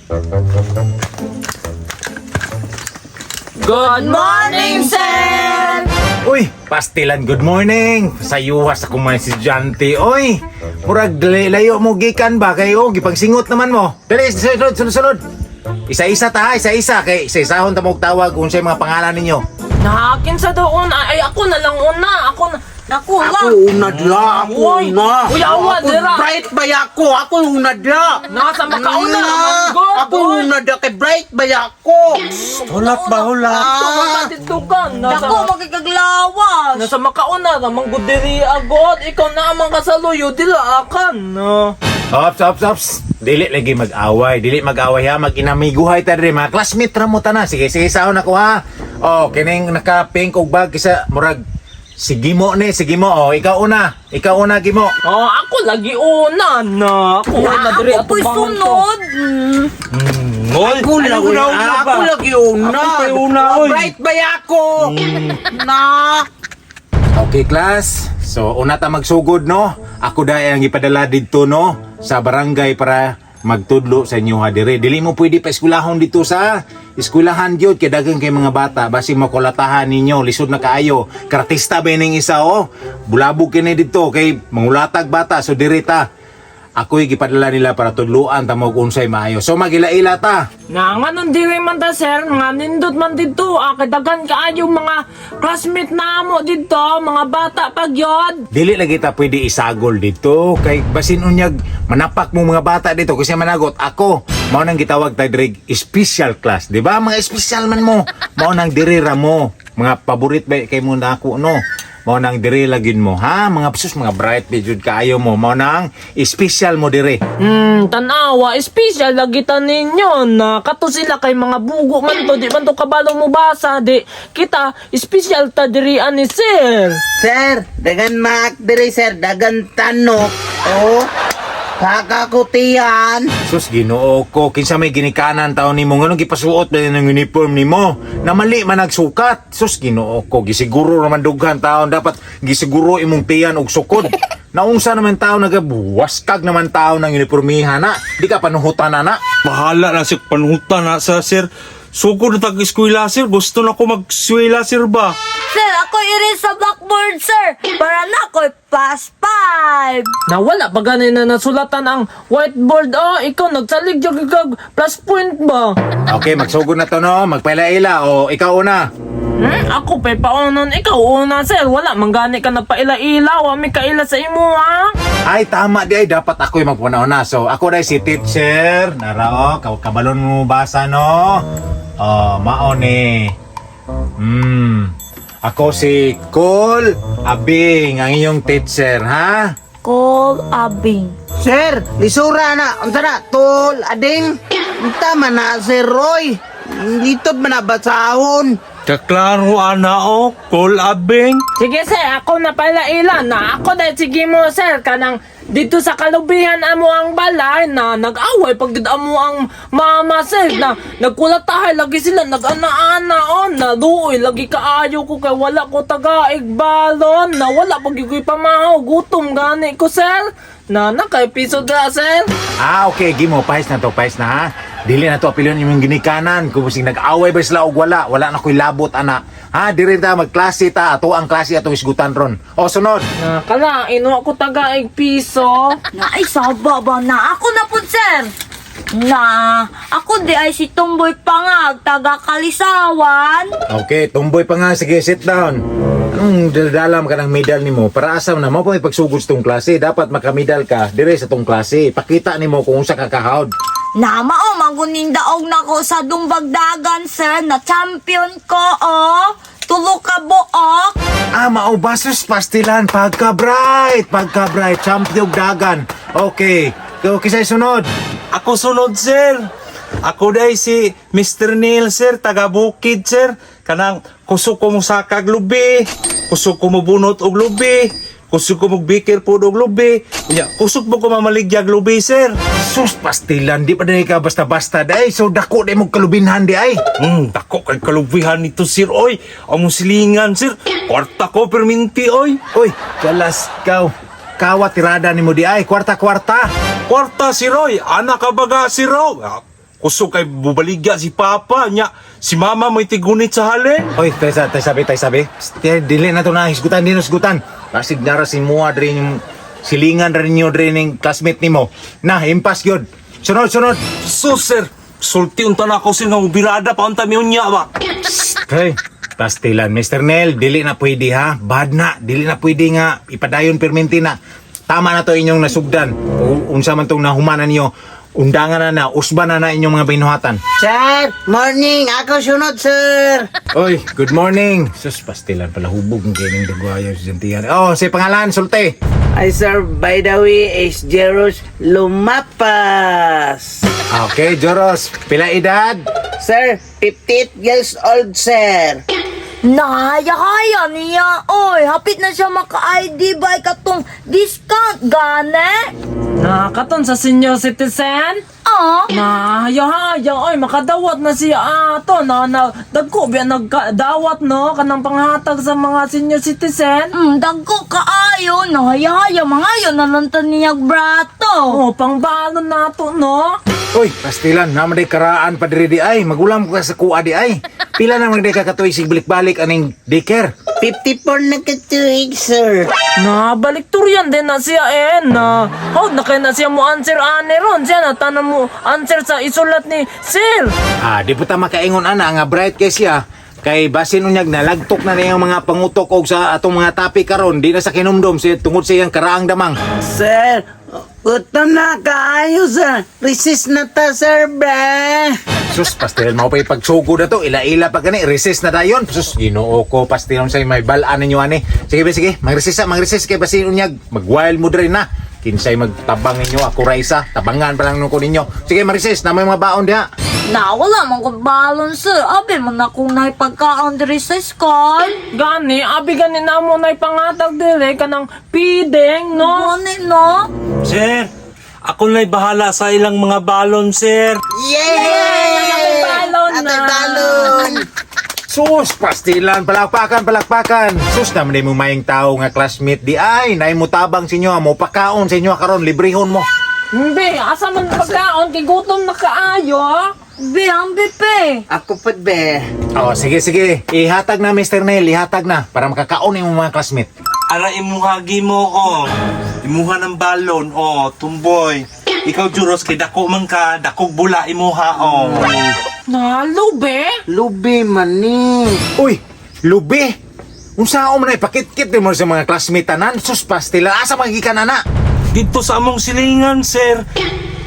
Good morning, sir! Uy, pastilan, good morning. Sayuwas ako mga estudyante. Uy, murag layo mo gikan ba? Kayo, gipagsingot naman mo. Dali, sunod. Isa-isa ta, isa-isa. Kay isa-isahon ta mong tawag kung sa'yo mga pangalan ninyo. Nahakin sa doon. Ay, ako na lang una. Ako lang. Ako una dila, ako Uy, una. uy, awa, Ako dira. bright ba ako? Ako una dila. Nasa makauna naman, God, Ako boy. una dila kay bright ba ako? Hulat ba, hulat? Ito ka dito ka. Dako, makikaglawas. Nasa makauna naman good diri agad. Ikaw na amang kasaluyo. Dila akan. Ops. Dili lagi mag-away. Dili mag-away ha. Mag-inamiguhay ta rin. Mga classmate ra mo ta na. Sige, sahon ako ha. Oh, kining naka-pink og bag kisa murag. Sige mo. Oh, ikaw una, Gimo. Oh, ako lagi una na. Ako una diri Ako po'y atubangan ko. sunod. Oy, Ako lagi una. Ako tayo una, oy. Bright ba ako? Na. Okay, class. So, una ta magsugod, no? Ako dahil ang ipadala dito, no? Sa barangay para magtudlo sa inyo ha dire. Dili mo pwede pa eskwelahon dito sa eskwelahan gyud kay daghang kay mga bata basi makulatahan ninyo lisod na kaayo. Kartista ba ning isa oh. Bulabog kini dito kay mangulatag bata so dire ta. Ako'y gipadala nila para tudluan ta mo kung unsay maayo. So magila-ila ta. Nga nung diri man ta sir, nga nindot man dito. Kadagan kaayo mga classmate na mo dito, mga bata pagyod. Dili lagi ta pwede isagol dito kay basin unyag manapak mo mga bata dito kasi managot ako mao nang gitawag ta diri special class, di ba? Mga special man mo. Mao nang diri ra mo. Mga paborit ba kay mo na ako no. Mao nang diri lagin mo ha, mga psus mga bright jud kaayo mo. Mao nang special mo diri. Tanawa, special lagi ta ninyo na kato sila kay mga bugo man to, di man to kabalo mo basa, di kita special ta diri ani sir. Sir, dagan mak diri sir, dagan tanok. Oh. Kakakutian. Sus Ginoo ko, kinsa may ginikanan taon nimo nganong gipasuot ba ng uniform nimo? Na mali man nagsukat. Sus Ginoo ko, gisiguro naman dughan taon dapat gisiguro imong tiyan og sukod. Naunsa naman taon nagabuwaskag naman taon ng uniformihan na. Di ka panuhutan na. Bahala na si panuhutan na sa sir. Sugod na tag-eskwela sir. Gusto na ko mag-eskwela sir ba? Sir, ako erase sa blackboard, sir. Para na ako'y pass 5. Nawala pa ganay na nasulatan ang whiteboard. Ikaw nagsalig jud kag plus point ba? Okay, magsugod na to no. Magpaila-ila o ikaw una. Ako pa paunon, ikaw una sir. Wala man gani ka nagpaila-ila, wa mi kaila sa imo ha. Ay tama di ay dapat ako yung magpunauna. So ako dai si teacher. Nara kabalon mo basa no. Mao ni. Ako si Cole Abing, ang iyong teacher, ha? Call Abing. Sir, lisura na. Unsa na? Tol, ading. Unta man na si Roy. Litod man na basahon. Kaklaro ana o, Col Abing. Sige sir, ako na paila-ila na. Ako dahil sige mo sir, kanang dito sa kalubihan amo ang balay na nag-away pag amo ang mama sir na nagkulatahay lagi sila nag-ana-ana on na luoy lagi kaayo ko kay wala ko taga igbalon na wala pag yugoy pamahaw gutom gani ko sir na kay piso da sir. Okay, Gimo, pahis na ha? Dili na to apilyon yung ginikanan. Kung sing nag-away ba sila o wala na ko'y labot, ana. Ha, diri ta magklase ta, ato ang klase ato isgutan ron. O, sunod. Na kala, ino ako taga ig piso. Na ay saba ba na? Ako na po, sir. Na, ako di ay si Tumboy Pangag, taga Kalisawan. Okay, tumboy pa nga. Sige, sit down. Anong daladalam ka ng medal ni mo? Para asam na mo pa ipagsugod sa tong klase. Dapat makamedal ka dire sa tong klase. Pakita ni mo kung sa kakahawd. Nama o, maguning daog na ko sa Dumbagdagan, sir, na champion ko, oh. Tulo ka buok. Maubasos pastilan. Pagka-bright, champion dagan. Okay, sa'y sunod. Ako sunod sir. Ako dahil si Mr. Neil sir, taga Bukid sir. Kanang kusog ko mo sakag lubi, kusog ko mo bunot og lubi, kusog ko mo bikir po og lubi. Kusog mo ko mamaligyag lubi sir. Sus, pastilan. Di pa na ka basta-basta day. So, dako na mong kalubinhan di ay. Dako kay kalubihan nito sir oy. Among silingan sir. Kwarta ko perminti oy. Uy, kalas kawa tirada ni mo di ay. Kwarta. Kwarta si Roy, anak ka baga si Roy. kusog kay bubaligya si Papa nya. Si Mama may tigunit sa halin. Oy, tay sabi. Dili na to na hisgutan din hisgutan. Basig nara si Mua dre yung silingan rin nyo dre ng classmate nimo. Na, impas gyud. Sunod. So sir, sulti unta na ako sir nga ubirada pa unta mi unya ba. Hey, pastilan, Mr. Nel, dili na pwede ha. Bad na, dili na pwede nga ipadayon perminti na. Tama na to inyong nasugdan. Unsa man tong nahumanan niyo. Undangan na, usban na inyong mga binuhatan. Sir, morning. Ako sunod, sir. Oy, good morning. Sus, pastilan pala hubog ng kining dagwayo sa jantihan. Oh, si pangalan, Sulte. Ay, sir, by the way, is Jeros Lumapas. Okay, Joros, pila edad? Sir, 58 years old, sir. Nahaya-haya niya. Oy, hapit na siya maka-ID ba katong discount, gane? Nakaton sa senior citizen. Nahaya-haya, oy, makadawat na siya ato na dagko biya nagdawat no kanang panghatag sa mga senior citizen. Dagko kaayo, nahaya-haya, mga yun nalantan niyag brato. Oh, pangbalon nato no. Uy, pastilan, naman day karaan pa diri di ay. Magulam ko ka sa kuha di ay. Pila naman day kakatuig sigbalik-balik aning daycare. 54 na katuig, sir. Nabalik turyan din na siya na. Hold na kayo na siya mo answer ane ron. Siya na tanong mo answer sa isulat ni Sir. Di po ta makaingon ana nga bright kay siya. Kay basin unyag nalagtok na niyang mga pangutok og sa atong mga topic karon. Di na sa kinumdom siya tungod sa iyang karaang damang. Sir, gutom na kaayo, sir. Resist na ta, sir, bre. Sus, pastilan mo pa ipagsugod na to. Ila-ila pa gani. Resist na dayon. Sus, ginoo ko. Pastilan sa may balaan ninyo ani. Sige. Mag-resist kay basin unyag. Mag-wild mo rin na. Kinsay magtabang ninyo. Ako Raisa. Tabangan pa lang nung ko ninyo. Sige, mag-resist. Na may mga baon diha. Na, wala man ko balon, sir. Abi man akong naipagkaon diri sa school. Gani, abi gani na mo na ipangatag dire kanang pideng no. Gani, no? Sir, ako na'y bahala sa ilang mga balon, sir. Yay! Atay balon na. Atay balon. Sus, pastilan, palakpakan. Sus, naman di mo mayang tao nga classmate di ay. Naay mo tabang sa inyo, mo pakaon sa inyo karon librehon mo. Hindi, asa man pagkaon kay gutom na kaayo. Bihang bipe. Ako pa, be. Oh, sige. Ihatag na, Mr. Nel. Ihatag na. Para makakaon yung mga classmate. Ara imuhagi mo, Imuha ng balon, tumboy. Ikaw, Juros, kay dako man ka, dakog bula, imuha, Nalube. Lubi man ni. Uy, lubi. Unsa mo na ipakit-kit mo sa mga classmate tanan? Sus, pastila. Asa magikan na? Dito sa among silingan, sir.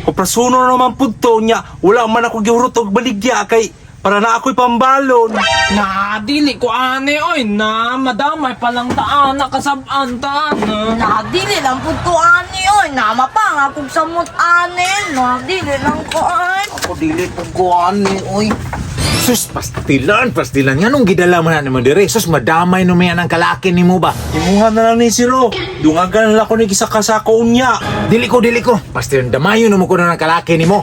Kuprasuno naman po to niya. Wala man ako giurot og baligya kay para na ako'y pambalon. Na, dili ko ane, oy, na, madamay palang taan, nakasabaan taan, Na, dili lang po ko ani, oy. Namapang akong samot ani. Na, dili lang ko ay. Ako dili pagkuhan ni, uy. Sus, pastilan. Nga nung gidala mo na naman dire. Sus, madamay no may ang kalaki ni mo ba? Imuha na lang ni Siro. Dungagan lang ako ni kisakasako unya. Dili ko. Pastilan, damayo no mo ko na ng kalaki ni mo.